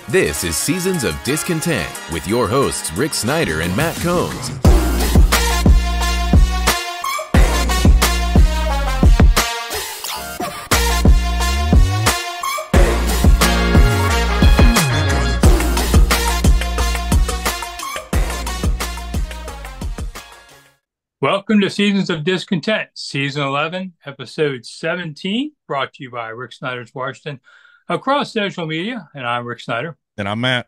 This is Seasons of Discontent with your hosts Rick Snyder and Matt Combs. Welcome to Seasons of Discontent, Season 11, Episode 17, brought to you by Rick Snyder's Washington across social media. And I'm Rick Snyder. And I'm Matt.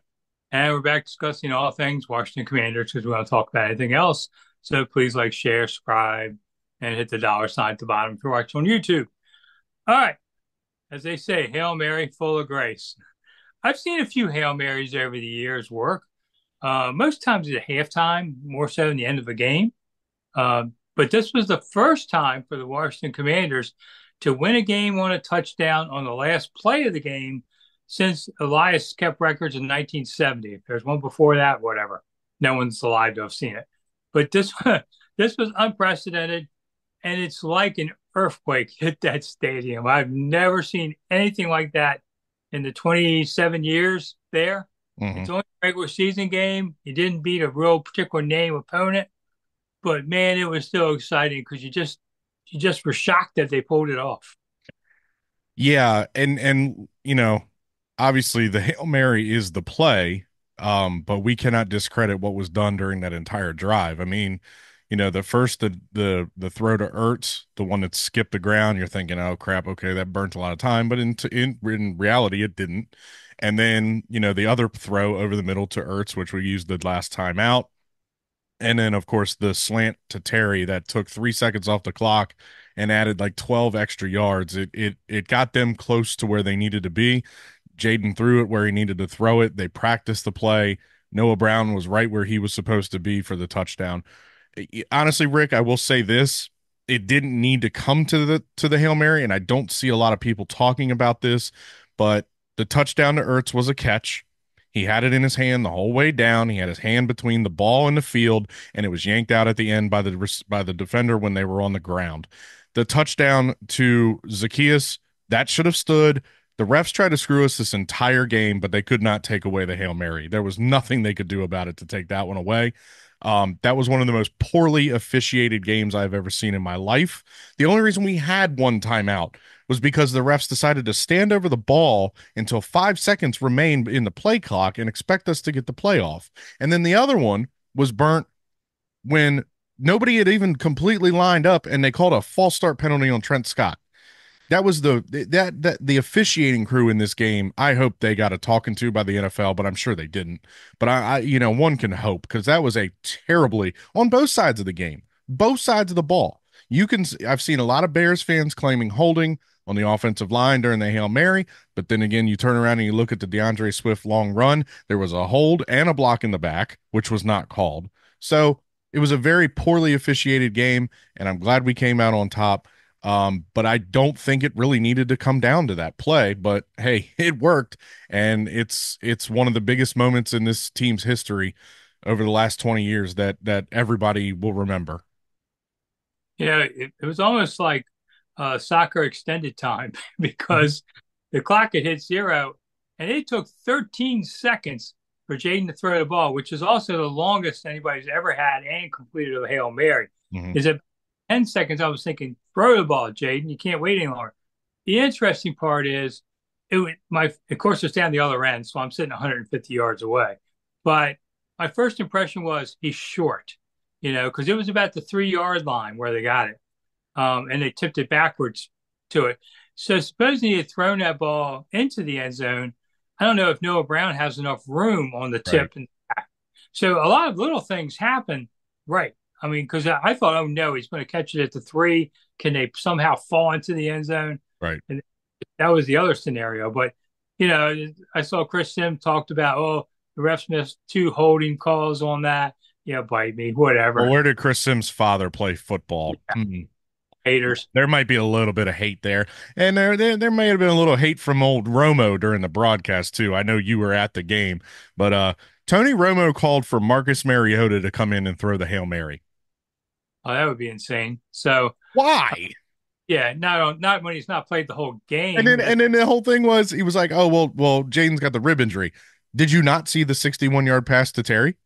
And we're back discussing all things Washington Commanders because we want to talk about anything else. So please like, share, subscribe, and hit the dollar sign at the bottom if you're watching on YouTube. All right. As they say, Hail Mary, full of grace. I've seen a few Hail Marys over the years work. Most times at halftime, more so than the end of a game. But this was the first time for the Washington Commanders to win a game on a touchdown on the last play of the game since Elias kept records in 1970. If there's one before that, whatever. No one's alive to have seen it. But this was unprecedented, and it's like an earthquake hit that stadium. I've never seen anything like that in the 27 years there. Mm-hmm. It's only a regular season game. You didn't beat a real particular name opponent. But man, it was still exciting because you just were shocked that they pulled it off. Yeah, and you know, obviously the Hail Mary is the play, but we cannot discredit what was done during that entire drive. I mean, the first the throw to Ertz, the one that skipped the ground, you're thinking, oh crap, okay, that burnt a lot of time, but in reality it didn't. And then, the other throw over the middle to Ertz, which we used the last time out. And then, of course, the slant to Terry that took 3 seconds off the clock and added like 12 extra yards. It got them close to where they needed to be. Jaden threw it where he needed to throw it. They practiced the play. Noah Brown was right where he was supposed to be for the touchdown. Honestly, Rick, I will say this. It didn't need to come to the Hail Mary, and I don't see a lot of people talking about this, but the touchdown to Ertz was a catch. He had it in his hand the whole way down. He had his hand between the ball and the field, and it was yanked out at the end by the defender when they were on the ground. The touchdown to Zacchaeus, that should have stood. The refs tried to screw us this entire game, but they could not take away the Hail Mary. There was nothing they could do about it to take that one away. That was one of the most poorly officiated games I've ever seen in my life. The only reason we had one timeout was because the refs decided to stand over the ball until 5 seconds remained in the play clock and expect us to get the play off. And then the other one was burnt when nobody had even completely lined up and they called a false start penalty on Trent Scott. That was the officiating crew in this game. I hope they got a talking to by the NFL, but I'm sure they didn't. But I one can hope, because that was a terribly on both sides of the game, both sides of the ball. I've seen a lot of Bears fans claiming holding on the offensive line during the Hail Mary, but then again, you turn around and you look at the DeAndre Swift long run. There was a hold and a block in the back, which was not called. So it was a very poorly officiated game, and I'm glad we came out on top. But I don't think it really needed to come down to that play, but hey, it worked. And it's one of the biggest moments in this team's history over the last 20 years that everybody will remember. It was almost like soccer extended time because the clock had hit zero and it took 13 seconds for Jaden to throw the ball, which is also the longest anybody's ever had and completed a Hail Mary. Mm-hmm. Is it 10 seconds? I was thinking, throw the ball, Jaden. You can't wait any longer. The interesting part is, of course, it's down the other end, so I'm sitting 150 yards away. But my first impression was he's short, because it was about the 3-yard line where they got it. And they tipped it backwards to it. So supposing he had thrown that ball into the end zone, I don't know if Noah Brown has enough room on the tip. Right. So a lot of little things happen, right? I mean, because I thought, oh no, he's going to catch it at the 3. Can they somehow fall into the end zone? Right. And that was the other scenario. But, I saw Chris Sims talked about, the refs missed 2 holding calls on that. Yeah, bite me, whatever. Well, where did Chris Sims' father play football? Yeah. Haters. There might be a little bit of hate there. And there may have been a little hate from old Romo during the broadcast too. I know you were at the game, but Tony Romo called for Marcus Mariota to come in and throw the Hail Mary. Oh, that would be insane. So why? Yeah, not when he's not played the whole game. And then the whole thing was, he was like, oh well, Jaden's got the rib injury. Did you not see the 61-yard pass to Terry?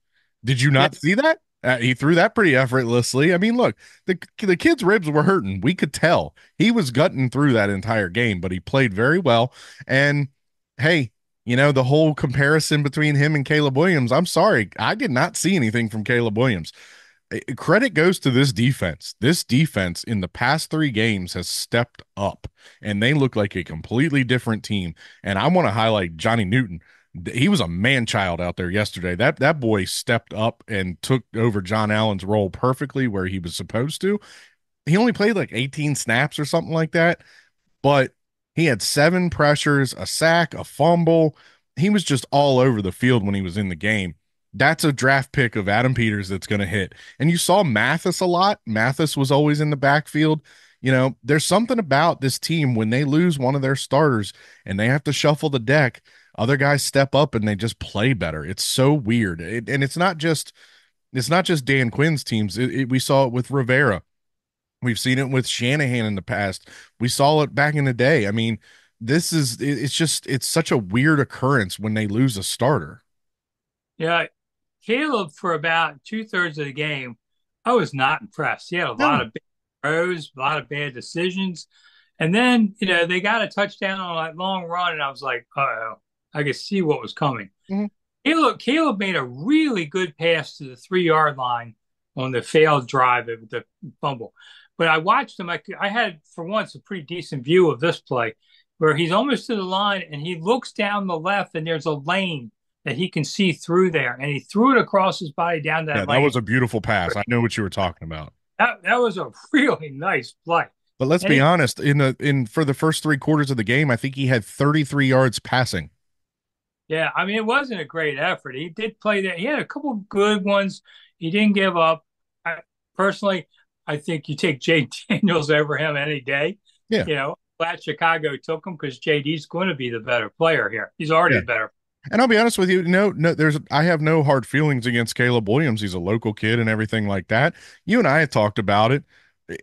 Did you Yeah, not see that? He threw that pretty effortlessly. I mean, look, the kid's ribs were hurting. We could tell he was gutting through that entire game, but he played very well. And hey, the whole comparison between him and Caleb Williams, I'm sorry, I did not see anything from Caleb Williams. Credit goes to this defense. This defense in the past 3 games has stepped up, and they look like a completely different team. And I want to highlight Johnny Newton. He was a man child out there yesterday. That boy stepped up and took over John Allen's role perfectly where he was supposed to. He only played like 18 snaps or something like that, but he had 7 pressures, a sack, a fumble. He was just all over the field when he was in the game. That's a draft pick of Adam Peters that's going to hit. And you saw Mathis a lot. Mathis was always in the backfield. There's something about this team when they lose one of their starters and they have to shuffle the deck, other guys step up and they just play better. It's so weird. And it's not just Dan Quinn's teams. We saw it with Rivera. We've seen it with Shanahan in the past. We saw it back in the day. I mean, it's such a weird occurrence when they lose a starter. yeah. Caleb, for about 2/3 of the game, I was not impressed. He had a lot No. of bad throws, a lot of bad decisions. And then, they got a touchdown on that long run, and I was like, oh, I could see what was coming. Mhm. Caleb made a really good pass to the 3 yard line on the failed drive of the fumble. But I watched him. I had, for once, a pretty decent view of this play where he's almost to the line and he looks down the left and there's a lane that he can see through there. And he threw it across his body down Yeah, that that lane. was a beautiful pass. I know what you were talking about. That was a really nice play. But let's And be he, honest, in for the first 3 quarters of the game, I think he had 33 yards passing. yeah, I mean, it wasn't a great effort. He did play that. He had a couple good ones. He didn't give up. Personally, I think you take Jay Daniels over him any day. Yeah. Glad Chicago took him because JD's going to be the better player here. He's already Yeah. a better. And I'll be honest with you, no, I have no hard feelings against Caleb Williams. He's a local kid and everything like that. You and I had talked about it.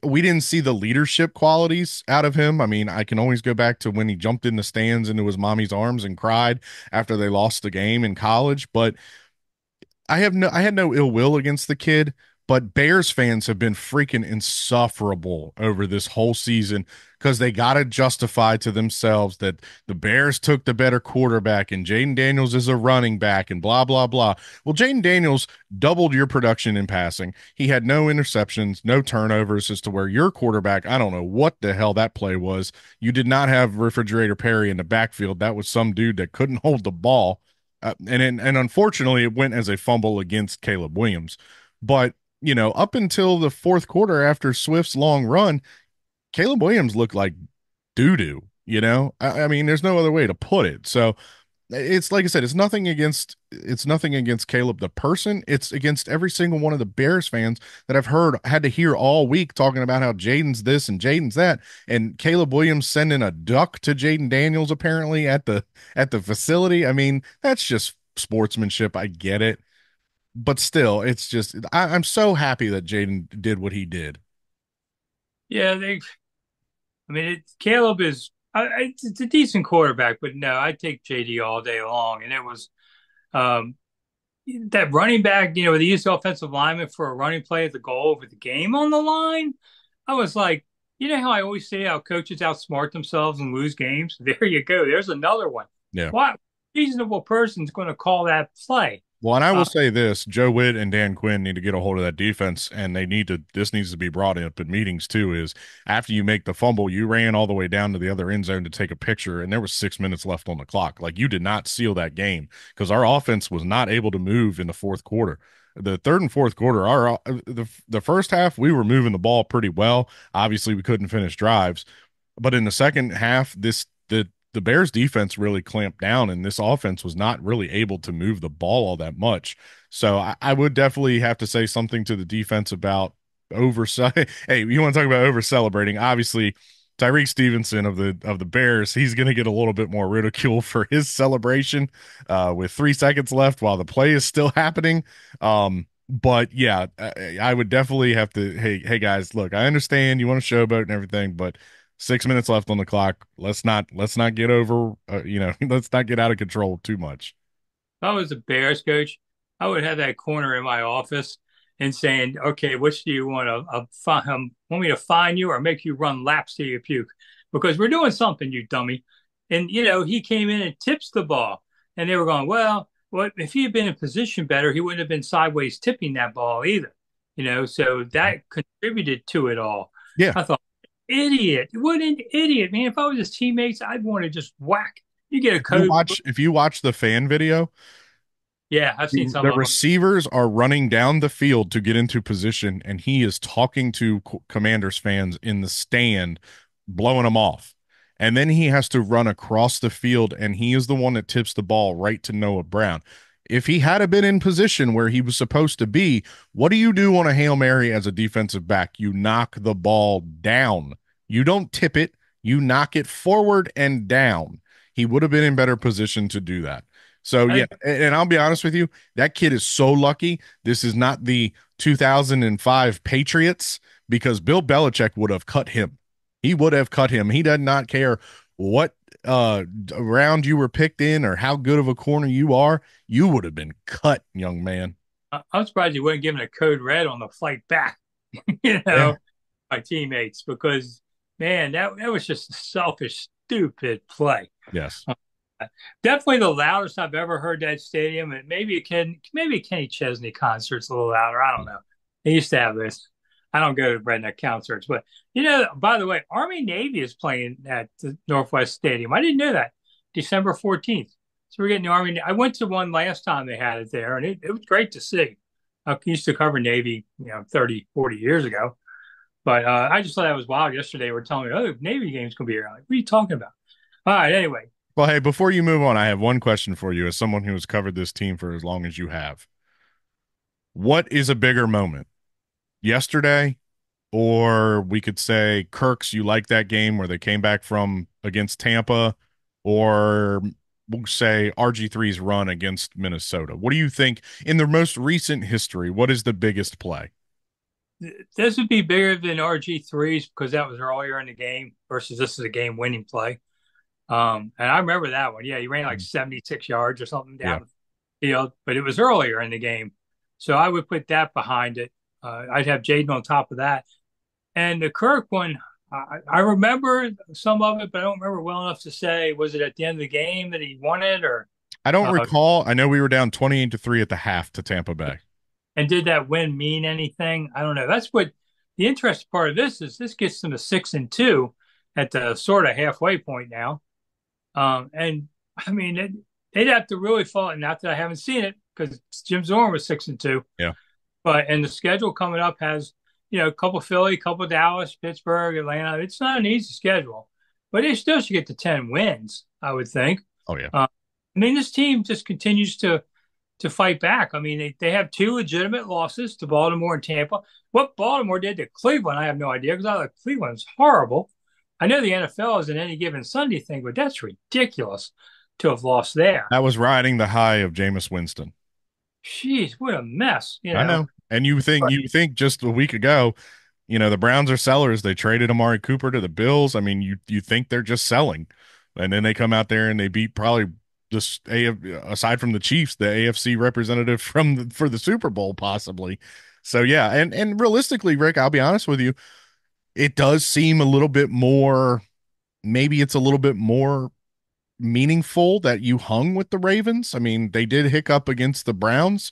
We didn't see the leadership qualities out of him. I mean, I can always go back to when he jumped in the stands into his mommy's arms and cried after they lost the game in college, but I had no ill will against the kid, but Bears fans have been freaking insufferable over this whole season because they got to justify to themselves that the Bears took the better quarterback and Jaden Daniels is a running back and blah blah blah. Well, Jaden Daniels doubled your production in passing. He had no interceptions, no turnovers as to where your quarterback, I don't know what the hell that play was. You did not have Refrigerator Perry in the backfield. That was some dude that couldn't hold the ball. And unfortunately, it went as a fumble against Caleb Williams. But up until the fourth quarter after Swift's long run, Caleb Williams looked like doo doo. I mean, there's no other way to put it. So it's like I said, it's nothing against Caleb the person. It's against every single one of the Bears fans that I've had to hear all week talking about how Jaden's this and Jaden's that, and Caleb Williams sending a duck to Jaden Daniels apparently at the facility. I mean, that's just sportsmanship. I get it, but still, it's just I'm so happy that Jaden did what he did. Yeah, I mean, Caleb is. It's a decent quarterback, but no, I'd take JD all day long. And it was um, that running back, they used the offensive lineman for a running play at the goal with the game on the line. I was like, how I always say how coaches outsmart themselves and lose games? There you go. There's another one. Yeah. What reasonable person's going to call that play? Well, and I will Uh, say this, Joe Witt and Dan Quinn need to get a hold of that defense, and this needs to be brought up in meetings too, is after you make the fumble, you ran all the way down to the other end zone to take a picture, and there was 6 minutes left on the clock. Like, you did not seal that game because our offense was not able to move in the fourth quarter. The third and fourth quarter, the first half, we were moving the ball pretty well. Obviously, we couldn't finish drives. But in the second half, the Bears defense really clamped down, and this offense was not really able to move the ball all that much. So I would definitely have to say something to the defense about over. Hey, you want to talk about over celebrating? Obviously, Tyreek Stevenson of the Bears, he's going to get a little bit more ridicule for his celebration with 3 seconds left while the play is still happening. But yeah, I would definitely have to. Hey guys, look, I understand you want to showboat and everything, but 6 minutes left on the clock. Let's not get over. Let's not get out of control too much. I was a Bears coach, I would have that corner in my office and saying, "Okay, which do you want to want me to fine you or make you run laps till you puke? Because we're doing something, you dummy." And he came in and tips the ball, and they were going, "Well, what if he had been in position better? He wouldn't have been sideways tipping that ball either." So that contributed to it all. Yeah. I thought, idiot, what an idiot, man! If I was his teammates, I'd want to just whack. You get a code. If you watch the fan video, Yeah, I've seen some the of them. receivers are running down the field to get into position, and he is talking to Commanders fans in the stand, blowing them off. And then he has to run across the field, and he is the one that tips the ball right to Noah Brown. If he had been in position where he was supposed to be, what do you do on a Hail Mary as a defensive back? You knock the ball down. You don't tip it, you knock it forward and down. He would have been in better position to do that. So yeah, I, and I'll be honest with you, that kid is so lucky. This is not the 2005 Patriots because Bill Belichick would have cut him. He would have cut him. He does not care what round you were picked in or how good of a corner you are. You would have been cut, young man. I'm surprised he wasn't given a code red on the flight back, you Yeah. know, my teammates, because man, that was just a selfish, stupid play. Yes. Definitely the loudest I've ever heard that stadium, and maybe Kenny Chesney concerts a little louder. I don't know. They used to have this. I don't go to redneck concerts, but by the way, Army Navy is playing at the Northwest Stadium. I didn't know that. December 14th. So we're getting the Army. I went to one last time they had it there, and it was great to see. I used to cover Navy, 30, 40 years ago. But I just thought that was wild. Yesterday, they were telling me, oh, Navy game's going to be here. I'm like, what are you talking about? All right, anyway. Well, hey, before you move on, I have one question for you as someone who has covered this team for as long as you have. What is a bigger moment? Yesterday, or we could say Kirk's, you like that game where they came back from against Tampa, or we'll say RG3's run against Minnesota. What do you think in the most recent history? What is the biggest play? This would be bigger than RG3's because that was earlier in the game versus this is a game winning play. And I remember that one. Yeah, he ran like 76 yards or something Yeah. down the field, but it was earlier in the game. So I would put that behind it. I'd have Jaden on top of that. And the Kirk one, I remember some of it, but I don't remember well enough to say, was it at the end of the game that he won it or, I don't uh, recall. I know we were down 28-3 at the half to Tampa Bay. and did that win mean anything? I don't know. That's what the interesting part of this is. This gets them to 6-2 at the sort of halfway point now. And I mean, they'd have to really fall. Not that I haven't seen it because Jim Zorn was 6-2, Yeah. and the schedule coming up has a couple Philly, couple Dallas, Pittsburgh, Atlanta. It's not an easy schedule, but they still should get to 10 wins, I would think. Oh, yeah. I mean, this team just continues to fight back. I mean, they have two legitimate losses to Baltimore and Tampa. What Baltimore did to Cleveland, I have no idea because I thought Cleveland's horrible. I know the NFL is an any given Sunday thing, but that's ridiculous to have lost there. That was riding the high of Jameis Winston. Jeez, what a mess, I know. And you think just a week ago, the Browns are sellers. They traded Amari Cooper to the Bills. I mean, you think they're just selling. And then they come out there and they beat probably just aside from the Chiefs, the AFC representative for the Super Bowl possibly. So yeah, and realistically, Rick, I'll be honest with you, it does seem a little bit more, maybe it's a little bit more meaningful that you hung with the Ravens. I mean, they did hiccup against the Browns,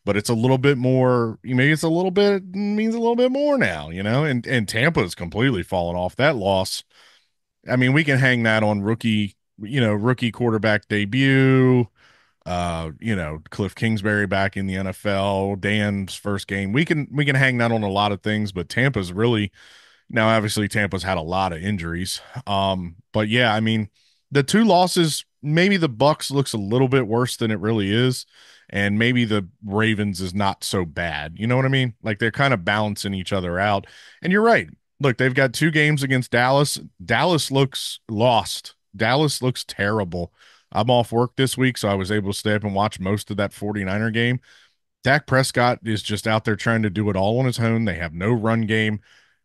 but it's a little bit more, maybe it's a little bit, means a little bit more now, and Tampa has completely fallen off that loss. I mean, we can hang that on rookie quarterback debut, Cliff Kingsbury back in the NFL, Dan's first game. We can hang that on a lot of things, but Tampa's really, now, obviously, Tampa's had a lot of injuries. But yeah, I mean, the two losses, maybe the Bucks looks a little bit worse than it really is, and maybe the Ravens is not so bad. You know what I mean? Like they're kind of balancing each other out. And you're right. Look, they've got two games against Dallas. Dallas looks lost. Dallas looks terrible. I'm off work this week, so I was able to stay up and watch most of that 49er game. Dak Prescott is just out there trying to do it all on his own. They have no run game.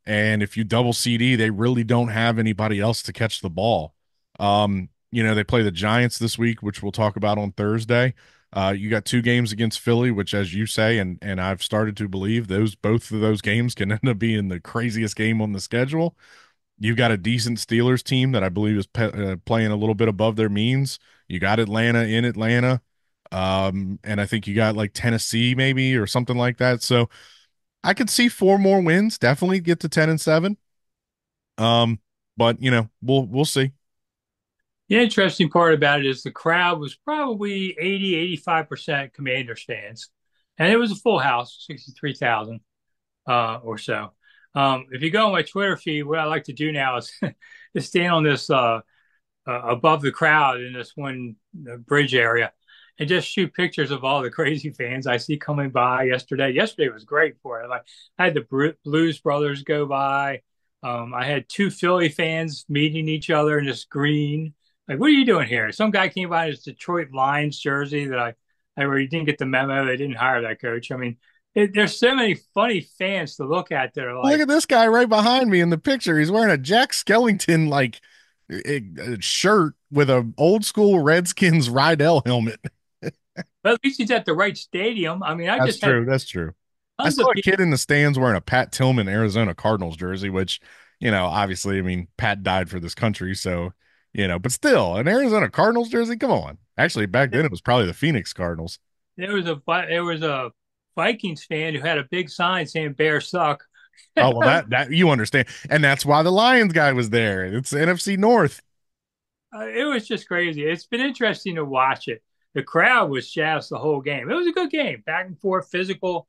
And if you double CD, they really don't have anybody else to catch the ball. They play the Giants this week, which we'll talk about on Thursday. You got two games against Philly, which, as you say, and I've started to believe those both of those games can end up being the craziest game on the schedule. You've got a decent Steelers team that I believe is playing a little bit above their means. You got Atlanta in Atlanta, and I think you got like Tennessee maybe or something like that. So I could see four more wins, definitely get to 10-7. Um, but we'll see. The interesting part about it is the crowd was probably 80, 85% Commanders fans. And it was a full house, 63,000 or so. If you go on my Twitter feed, what I like to do now is, is stand on this above the crowd in this one bridge area and just shoot pictures of all the crazy fans I see coming by yesterday. Yesterday was great for it. Like I had the Blues Brothers go by. I had two Philly fans meeting each other in this green. Like, what are you doing here? Some guy came by in his Detroit Lions jersey that I really didn't get the memo. They didn't hire that coach. I mean, there's so many funny fans to look at that are Look like, at this guy right behind me in the picture. He's wearing a Jack Skellington like shirt with a old school Redskins Rydell helmet. well, at least he's at the right stadium. I mean, I That's just had true. That's true. I tons saw of a people. kid in the stands wearing a Pat Tillman Arizona Cardinals jersey, which, obviously, I mean, Pat died for this country. So, but still, an Arizona Cardinals jersey. Come on. Actually, back then it was probably the Phoenix Cardinals. There was a Vikings fan who had a big sign saying "Bears suck." Oh, well, that you understand. And that's why the Lions guy was there. It's NFC North. It was just crazy. It's been interesting to watch it. The crowd was jazzed the whole game. It was a good game, back and forth, physical.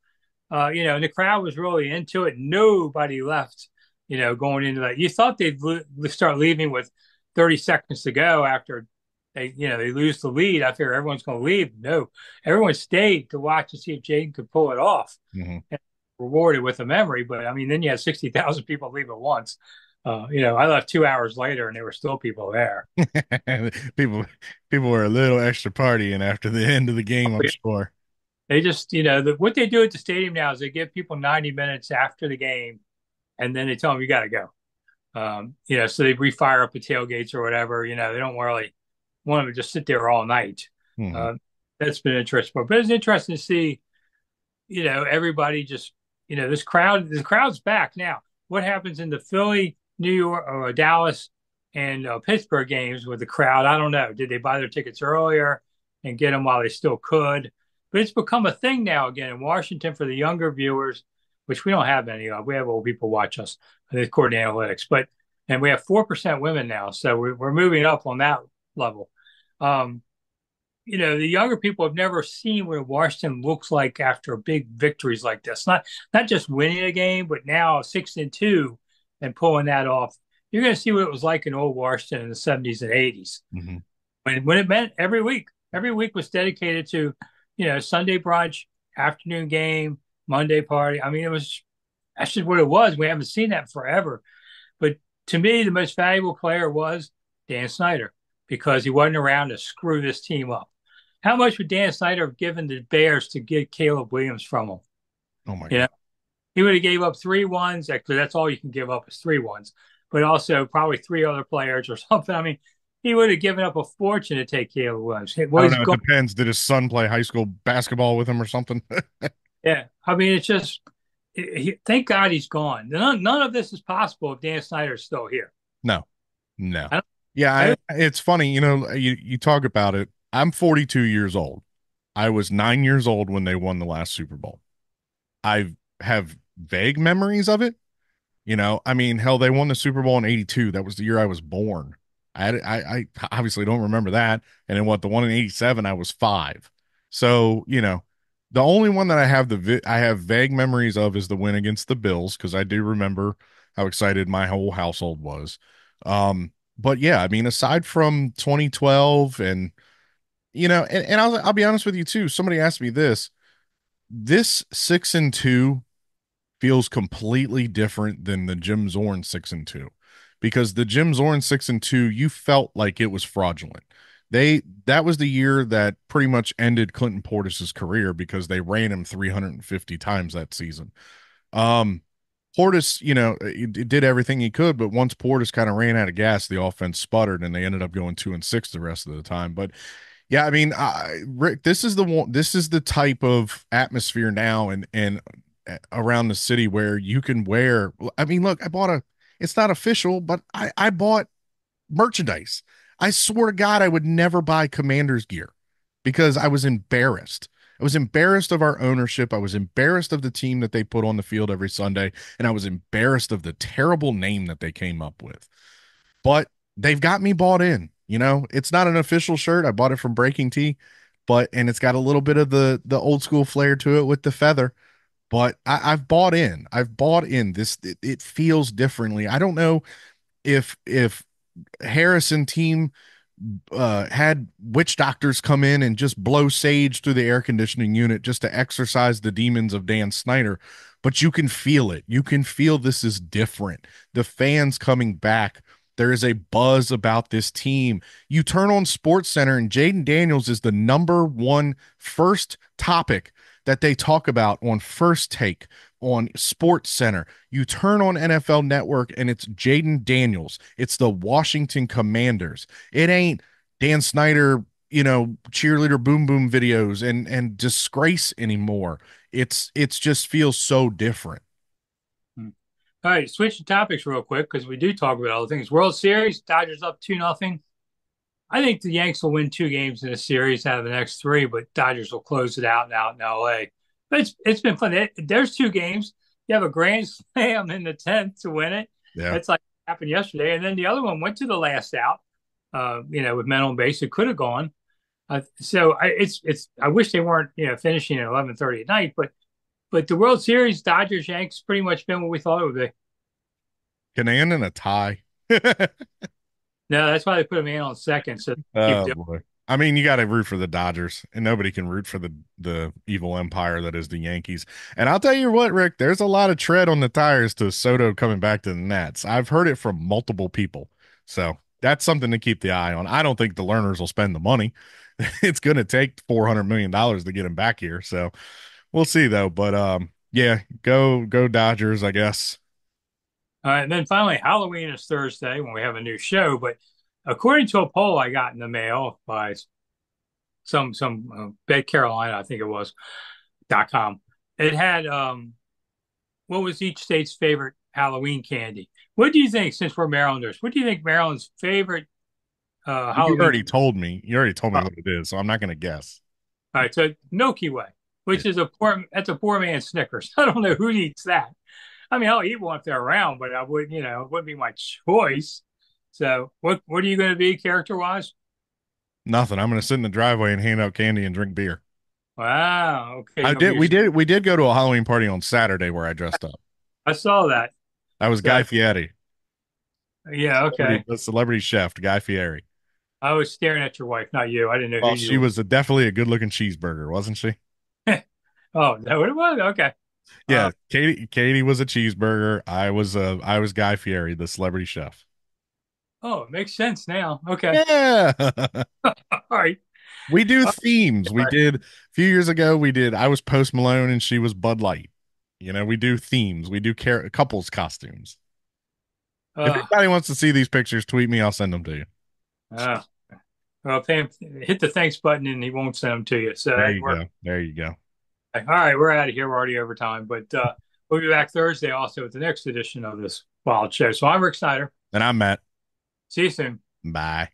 And the crowd was really into it. Nobody left. Going into that, you thought they'd start leaving with 30 seconds to go after they lose the lead. I figure everyone's going to leave. No, everyone stayed to watch to see if Jaden could pull it off. Mhm. And rewarded with a memory, but I mean, then you had 60,000 people leave at once. I left 2 hours later and there were still people there. people people were a little extra partying after the end of the game, I'm sure. They just, what they do at the stadium now is they give people 90 minutes after the game and then they tell them you got to go. So they refire up the tailgates or whatever. They don't really want them to just sit there all night. Mhm. Uh, that's been interesting. But it's interesting to see, everybody just, the crowd's back now. What happens in the Philly, New York, or Dallas, and Pittsburgh games with the crowd? I don't know. Did they buy their tickets earlier and get them while they still could? But it's become a thing now again in Washington for the younger viewers, which we don't have any of. We have old people watch us, according to analytics, and we have 4% women now, so we're moving up on that level. Um, the younger people have never seen what Washington looks like after big victories like this. Not just winning a game, but now 6-2 and pulling that off. You're going to see what it was like in old Washington in the 70s and 80s Mhm. when it meant every week. Every week was dedicated to, Sunday brunch, afternoon game, Monday party. I mean, that's just what it was. We haven't seen that forever. But to me, the most valuable player was Dan Snyder because he wasn't around to screw this team up. How much would Dan Snyder have given the Bears to get Caleb Williams from him? Oh my You God. know, he would have gave up 3 1s. Because that's all you can give up is 3 1s, but also probably three other players or something. I mean, he would have given up a fortune to take Caleb Williams. I Well, don't he's know. It gone. depends. Did his son play high school basketball with him or something? Yeah, I mean, it's just thank God he's gone. None of this is possible if Dan Snyder is still here. No, no. I don't, Yeah, I don't, it's funny. You talk about it. I'm 42 years old. I was 9 years old when they won the last Super Bowl. I have vague memories of it. I mean, hell, they won the Super Bowl in '82. That was the year I was born. I obviously don't remember that. And then what, the one in '87, I was 5. So, the only one that I have vague memories of is the win against the Bills, because I do remember how excited my whole household was. But yeah, I mean, aside from 2012 and, and I'll be honest with you too. Somebody asked me this 6-2 feels completely different than the Jim Zorn 6-2, because the Jim Zorn 6-2, you felt like it was fraudulent. That was the year that pretty much ended Clinton Portis's career because they ran him 350 times that season. Um, Portis, he did everything he could, but once Portis kind of ran out of gas, the offense sputtered and they ended up going 2-6 the rest of the time. But Yeah, I mean, Rick, this is the one. This is the type of atmosphere now, and around the city where you can wear. I mean, look, I bought a. It's not official, but I bought merchandise. I swear to God, I would never buy Commanders gear because I was embarrassed. I was embarrassed of our ownership. I was embarrassed of the team that they put on the field every Sunday, and I was embarrassed of the terrible name that they came up with. But they've got me bought in. You know, it's not an official shirt. I bought it from Breaking Tea, but and it's got a little bit of the old school flair to it with the feather. But I've bought in. I've bought in. It feels differently. I don't know if Harrison team had witch doctors come in and just blow sage through the air conditioning unit just to exorcise the demons of Dan Snyder. But you can feel it. You can feel this is different. The fans coming back. There is a buzz about this team. You turn on Sports Center and Jaden Daniels is the number one first topic that they talk about on First Take on Sports Center. You turn on NFL Network and it's Jaden Daniels. It's the Washington Commanders. It ain't Dan Snyder, cheerleader boom boom videos and disgrace anymore. It's just feels so different. All right, switching topics real quick because we do talk about other things. World Series, Dodgers up 2-0. I think the Yanks will win 2 games in a series out of the next 3, but Dodgers will close it out in LA. But it's been fun. There's 2 games. You have a grand slam in the 10th to win it. Yeah. That's like happened yesterday. And then the other one went to the last out, with men on base. It could have gone. So I wish they weren't, finishing at 11:30 at night, but the World Series, Dodgers, Yanks, pretty much been what we thought it would be. Can they end in a tie? No, that's why they put a man on second. So boy. I mean, you got to root for the Dodgers, and nobody can root for the evil empire that is the Yankees. And I'll tell you what, Rick, there's a lot of tread on the tires to Soto coming back to the Nats. I've heard it from multiple people. So that's something to keep the eye on. I don't think the Lerners will spend the money. It's going to take $400 million to get him back here. So we'll see, though. But yeah, go Dodgers, I guess. All right, and then finally, Halloween is Thursday when we have a new show. But according to a poll I got in the mail by some Bed Carolina, I think it was .com, it had what was each state's favorite Halloween candy. What do you think? Since we're Marylanders, what do you think Maryland's favorite Halloween? You already told me. You already told me what it is, so I'm not going to guess. All right, so Milky Way, which is a poor man's Snickers. I don't know who eats that. I mean, I'll eat one if they're around, but I wouldn't, it wouldn't be my choice. So what are you going to be character-wise? Nothing. I'm going to sit in the driveway and hand out candy and drink beer. Wow. Okay. We did go to a Halloween party on Saturday where I dressed up. I saw that. That was Guy Fieri. Yeah, okay. The celebrity chef, Guy Fieri. I was staring at your wife, not you. I didn't know who she was definitely a good-looking cheeseburger, wasn't she? Oh, is that what it was? Okay. Yeah, Katie was a cheeseburger. I was Guy Fieri, the celebrity chef. Oh, it makes sense now. Okay. Yeah. All right. We do themes. We did a few years ago. I was Post Malone and she was Bud Light. We do themes. We do couples costumes. If anybody wants to see these pictures, tweet me. I'll send them to you. Well, hit the thanks button and he won't send them to you. So there you go. There you go. All right, we're out of here. We're already over time, but we'll be back Thursday also with the next edition of this Wild Show. So I'm Rick Snyder. And I'm Matt. See you soon. Bye.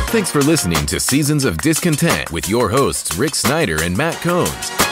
Thanks for listening to Seasons of Discontent with your hosts, Rick Snyder and Matt Combs.